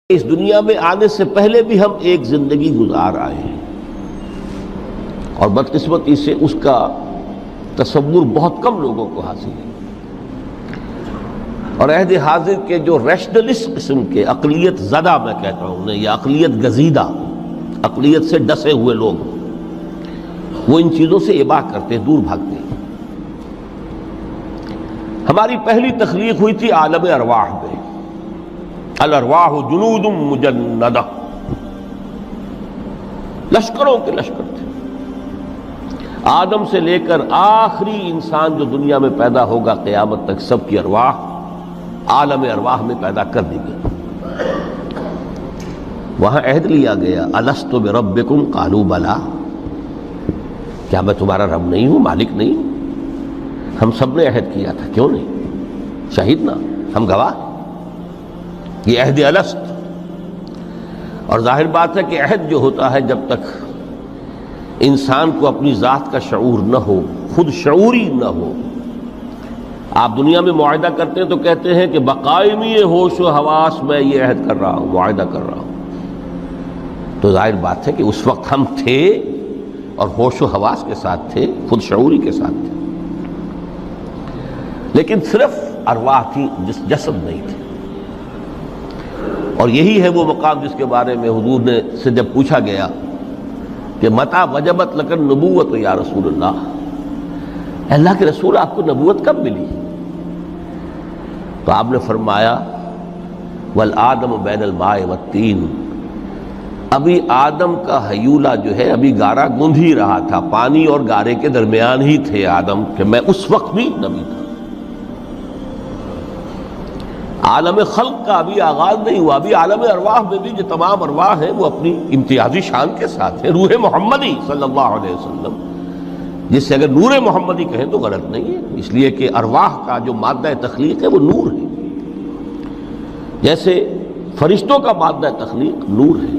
اس دنیا میں آنے سے پہلے بھی ہم ایک زندگی گزار آئے ہیں اور بدقسمتی سے اس کا تصور بہت کم لوگوں کو حاصل ہے، اور عہد حاضر کے جو ریشنلسٹ قسم کے اقلیت زدہ میں کہتا ہوں انہیں، یا اقلیت گزیدہ، اقلیت سے ڈسے ہوئے لوگ، وہ ان چیزوں سے اباع کرتے، دور بھاگتے ہیں۔ ہماری پہلی تخلیق ہوئی تھی عالم ارواح میں، الارواح جنود مجندہ، لشکروں کے لشکر تھے۔ آدم سے لے کر آخری انسان جو دنیا میں پیدا ہوگا قیامت تک، سب کی ارواح عالم ارواح میں پیدا کر دی گئی۔ وہاں عہد لیا گیا، الست بربکم قالوا بلی، کیا میں تمہارا رب نہیں ہوں، مالک نہیں ہوں؟ ہم سب نے عہد کیا تھا، کیوں نہیں؟ شہیدنا، ہم گواہ۔ یہ عہد الست، اور ظاہر بات ہے کہ عہد جو ہوتا ہے جب تک انسان کو اپنی ذات کا شعور نہ ہو، خود شعوری نہ ہو۔ آپ دنیا میں معاہدہ کرتے ہیں تو کہتے ہیں کہ بقائمی ہوش و حواس میں یہ عہد کر رہا ہوں، معاہدہ کر رہا ہوں، تو ظاہر بات ہے کہ اس وقت ہم تھے اور ہوش و حواس کے ساتھ تھے، خود شعوری کے ساتھ تھے، لیکن صرف ارواح تھی، جسد نہیں تھے۔ اور یہی ہے وہ مقام جس کے بارے میں حضور نے سے جب پوچھا گیا کہ متى وجبت لک النبوۃ یا رسول اللہ، اللہ کے رسول آپ کو نبوت کب ملی؟ تو آپ نے فرمایا والآدم بین الماء والطین، ابھی آدم کا حیولہ جو ہے ابھی گارا گوندھ ہی رہا تھا، پانی اور گارے کے درمیان ہی تھے آدم، کہ میں اس وقت بھی نبی تھا۔ عالم خلق کا ابھی آغاز نہیں ہوا، ابھی عالم ارواح میں بھی جو تمام ارواح ہیں وہ اپنی امتیازی شان کے ساتھ ہیں۔ روح محمدی صلی اللہ علیہ وسلم، جس سے اگر نور محمدی کہیں تو غلط نہیں ہے، اس لیے کہ ارواح کا جو مادہ تخلیق ہے وہ نور ہے، جیسے فرشتوں کا مادہ تخلیق نور ہے۔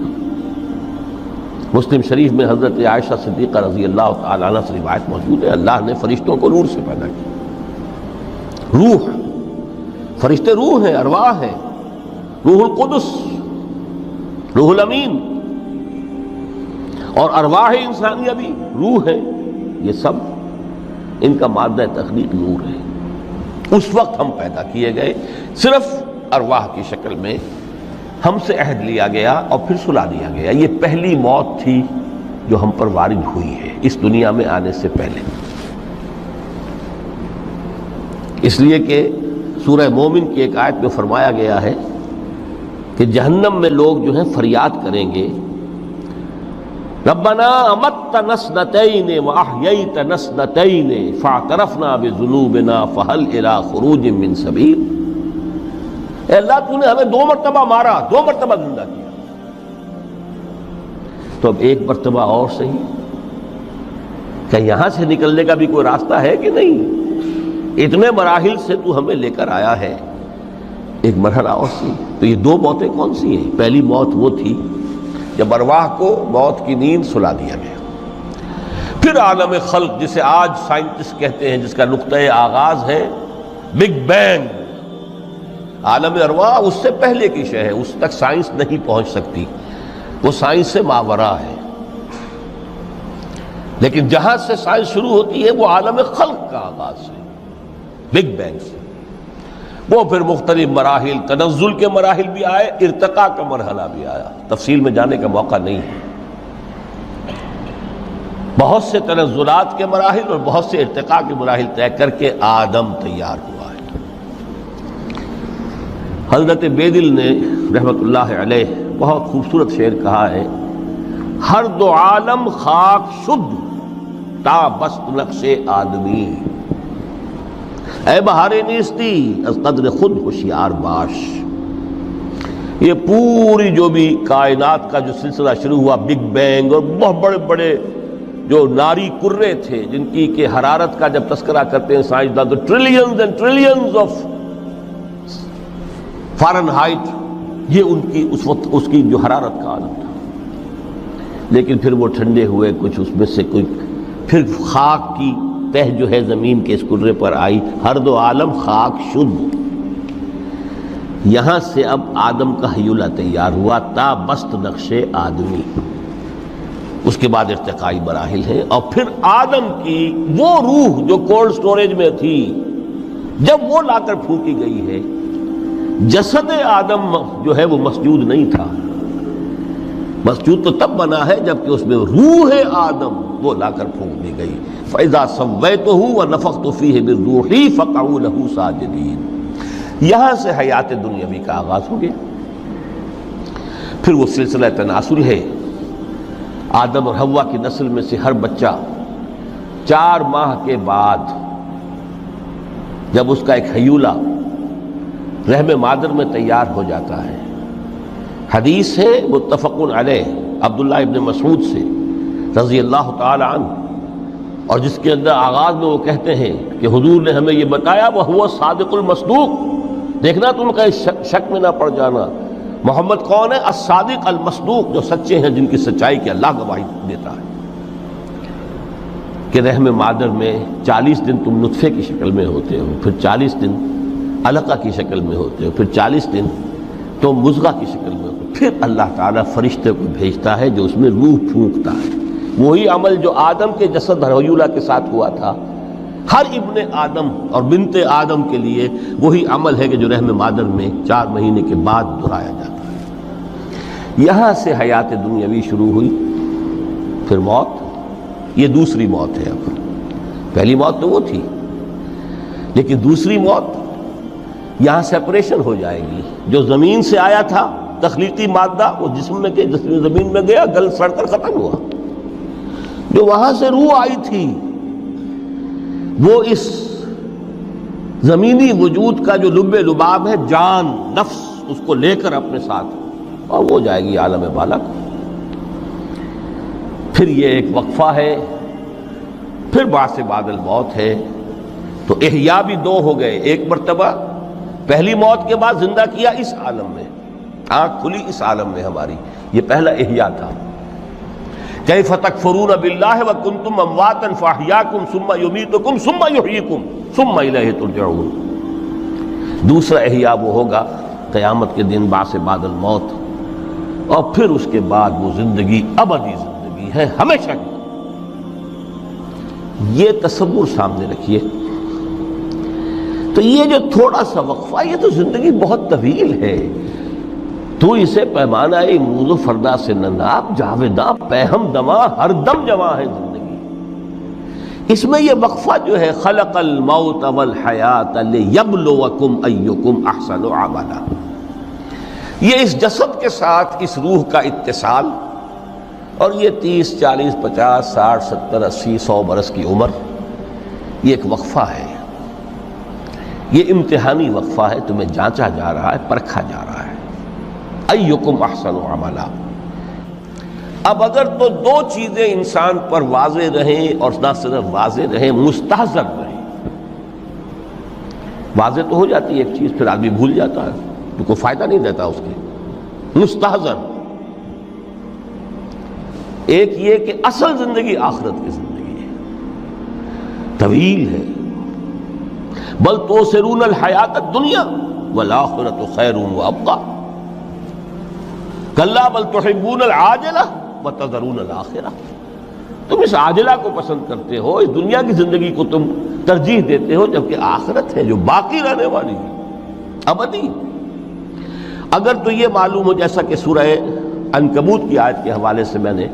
مسلم شریف میں حضرت عائشہ صدیقہ رضی اللہ تعالیٰ عنہ سے روایت موجود ہے، اللہ نے فرشتوں کو نور سے پیدا کیا۔ روح، فرشتے روح ہیں، ارواح ہیں، روح القدس، روح الامین، اور ارواح انسانیہ بھی روح ہے، یہ سب ان کا مادہ تخلیق نور ہے۔ اس وقت ہم پیدا کیے گئے، صرف ارواح کی شکل میں ہم سے عہد لیا گیا اور پھر سلا دیا گیا۔ یہ پہلی موت تھی جو ہم پر وارد ہوئی ہے اس دنیا میں آنے سے پہلے، اس لیے کہ سورہ مومن کی ایک آیت میں فرمایا گیا ہے کہ جہنم میں لوگ جو ہیں فریاد کریں گے، ربنا امتنا اثنتین واحییتنا اثنتین فاعترفنا بذنوبنا فہل الی خروج من سبیل۔ اے اللہ، تو نے ہمیں 2 مرتبہ مارا، 2 مرتبہ زندہ کیا، تو اب ایک مرتبہ اور صحیح، کیا یہاں سے نکلنے کا بھی کوئی راستہ ہے کہ نہیں؟ اتنے مراحل سے تو ہمیں لے کر آیا ہے، ایک مرحلہ اور سی۔ تو یہ 2 موتیں کون سی ہیں؟ پہلی موت وہ تھی جب ارواح کو موت کی نیند سلا دیا گیا۔ پھر عالم خلق، جسے آج سائنٹسٹ کہتے ہیں، جس کا نقطۂ آغاز ہے بگ بینگ، عالم ارواح اس سے پہلے کی شے ہے، اس تک سائنس نہیں پہنچ سکتی، وہ سائنس سے ماوراء ہے۔ لیکن جہاں سے سائنس شروع ہوتی ہے وہ عالم خلق کا آغاز ہے، بگ بینگ سے۔ وہ پھر مختلف مراحل، تنزل کے مراحل بھی آئے، ارتقاء کا مرحلہ بھی آیا، تفصیل میں جانے کا موقع نہیں ہے۔ بہت سے تنزلات کے مراحل اور بہت سے ارتقاء کے مراحل طے کر کے آدم تیار ہوا ہے۔ حضرت بیدل نے رحمت اللہ علیہ بہت خوبصورت شعر کہا ہے، ہر 2 عالم خاک شد تا بست نقش آدمی، اے بہار نیستی از قدر خود ہوشیار باش۔ یہ پوری جو بھی کائنات کا جو سلسلہ شروع ہوا، بگ بینگ، اور بہت بڑے بڑے جو ناری کرے تھے جن کی کہ حرارت کا جب تذکرہ کرتے ہیں سائنسداں تو trillions and trillions of foreign height, یہ ان کی اس وقت اس کی جو حرارت کا عالم تھا۔ لیکن پھر وہ ٹھنڈے ہوئے، کچھ اس میں سے کوئی، پھر خاک کی تہ جو ہے زمین کے اس کرے پر آئی، ہر 2 عالم خاک شد۔ یہاں سے اب آدم کا حیولہ تیار ہوا تا بست نقش آدمی، اس کے بعد ارتقائی مراحل ہیں، اور پھر آدم کی وہ روح جو کولڈ سٹوریج میں تھی جب وہ لا کر پھونکی گئی ہے، جسد آدم جو ہے وہ مسجود نہیں تھا، مسجود تو تب بنا ہے جبکہ اس میں روح آدم وہ لا کر پھونک دی گئی۔ فَإِذَا سَوَّيْتُهُ وَنَفَخْتُ فِيهِ مِن رُوحِي فَقَعُوا لَهُ سَاجِدِينَ۔ یہاں سے حیات دنیاوی کا آغاز ہو گیا۔ پھر وہ سلسلہ تناسل ہے، آدم اور حوا کی نسل میں سے ہر بچہ 4 ماہ کے بعد جب اس کا ایک حیولہ رحم مادر میں تیار ہو جاتا ہے، حدیث ہے متفق علیہ عبداللہ ابن مسعود سے رضی اللہ تعالی عنہ، اور جس کے اندر آغاز میں وہ کہتے ہیں کہ حضور نے ہمیں یہ بتایا وَهُوَ الصادق المصدوق، دیکھنا تم کہیں شک میں نہ پڑ جانا، محمد کون ہے؟ الصادق المصدوق، جو سچے ہیں، جن کی سچائی کی اللہ گواہی دیتا ہے، کہ رحم مادر میں 40 دن تم نطفے کی شکل میں ہوتے ہو، پھر 40 دن علقہ کی شکل میں ہوتے ہو، پھر 40 دن تو مضغہ کی شکل میں ہوتے ہو، پھر اللہ تعالیٰ فرشتے کو بھیجتا ہے جو اس میں روح پھونکتا ہے۔ وہی عمل جو آدم کے جسد حیولہ کے ساتھ ہوا تھا، ہر ابن آدم اور بنت آدم کے لیے وہی عمل ہے کہ جو رحم مادر میں 4 مہینے کے بعد دہرایا جاتا ہے۔ یہاں سے حیات دنیاوی شروع ہوئی، پھر موت، یہ دوسری موت ہے۔ اب پہلی موت تو وہ تھی، لیکن دوسری موت یہاں سیپریشن ہو جائے گی۔ جو زمین سے آیا تھا تخلیقی مادہ، وہ جسم میں زمین میں گیا، گل سڑ کر ختم ہوا۔ جو وہاں سے روح آئی تھی وہ اس زمینی وجود کا جو لب لباب ہے، جان، نفس، اس کو لے کر اپنے ساتھ، اور وہ جائے گی عالم بالا کو۔ پھر یہ ایک وقفہ ہے، پھر بعد بعد الموت ہے۔ تو احیاء بھی 2 ہو گئے، ایک مرتبہ پہلی موت کے بعد زندہ کیا اس عالم میں، آنکھ کھلی اس عالم میں ہماری، یہ پہلا احیاء تھا۔ کیف تکفرون باللہ وکنتم امواتا فاحیاکم ثم یمیتکم ثم یحییکم ثم الیہ ترجعون۔ دوسرا احیاء وہ ہوگا قیامت کے دن بعد بعد الموت، اور پھر اس کے بعد وہ زندگی ابدی زندگی ہے، ہمیشہ کی۔ یہ تصور سامنے رکھیے۔ تو یہ جو تھوڑا سا وقفہ، یہ تو زندگی بہت طویل ہے، تو اسے پیمانہ امروز و فردا سے نناب جاویداں پیہم دماں ہر دم جمع ہے زندگی۔ اس میں یہ وقفہ جو ہے خلق الموت والحیات لیبلوکم ایکم احسن عملا، یہ اس جسد کے ساتھ اس روح کا اتصال، اور یہ 30 40 50 60 70 80 100 برس کی عمر، یہ ایک وقفہ ہے، یہ امتحانی وقفہ ہے، تمہیں جانچا جا رہا ہے، پرکھا جا رہا ہے۔ ایکم احسن عملا۔ اب اگر تو 2 چیزیں انسان پر واضح رہیں، اور نہ صرف واضح رہیں، مستحضر رہیں۔ واضح تو ہو جاتی ہے ایک چیز، پھر آدمی بھول جاتا ہے، تو کوئی فائدہ نہیں دیتا اس کے۔ مستحضر ایک یہ کہ اصل زندگی آخرت کی زندگی ہے، طویل ہے۔ بل توثرون الحیات الدنیا والآخرۃ خیر وابقیٰ، کلا بل تحبون العاجلہ وتذرون الآخرہ۔ تم اس عاجلہ کو پسند کرتے ہو، اس دنیا کی زندگی کو تم ترجیح دیتے ہو، جبکہ آخرت ہے جو باقی رہنے والی ہے، ابدی۔ اگر تو یہ معلوم ہو، جیسا کہ سورہ عنکبوت کی آیت کے حوالے سے میں نے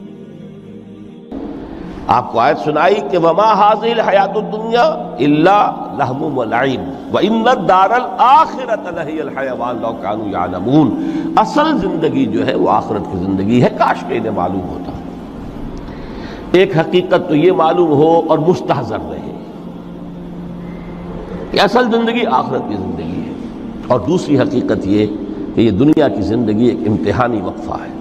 آپ کو آیت سنائی کہ وما هذه الحیات الدنیا الا لہو ولعب وان الدار الاخرۃ لہی الحیوان لو کانوا یعلمون۔ اصل زندگی جو ہے وہ آخرت کی زندگی ہے، کاش کہ انہیں معلوم ہوتا۔ ایک حقیقت تو یہ معلوم ہو اور مستحضر رہے کہ اصل زندگی آخرت کی زندگی ہے، اور دوسری حقیقت یہ کہ یہ دنیا کی زندگی ایک امتحانی وقفہ ہے۔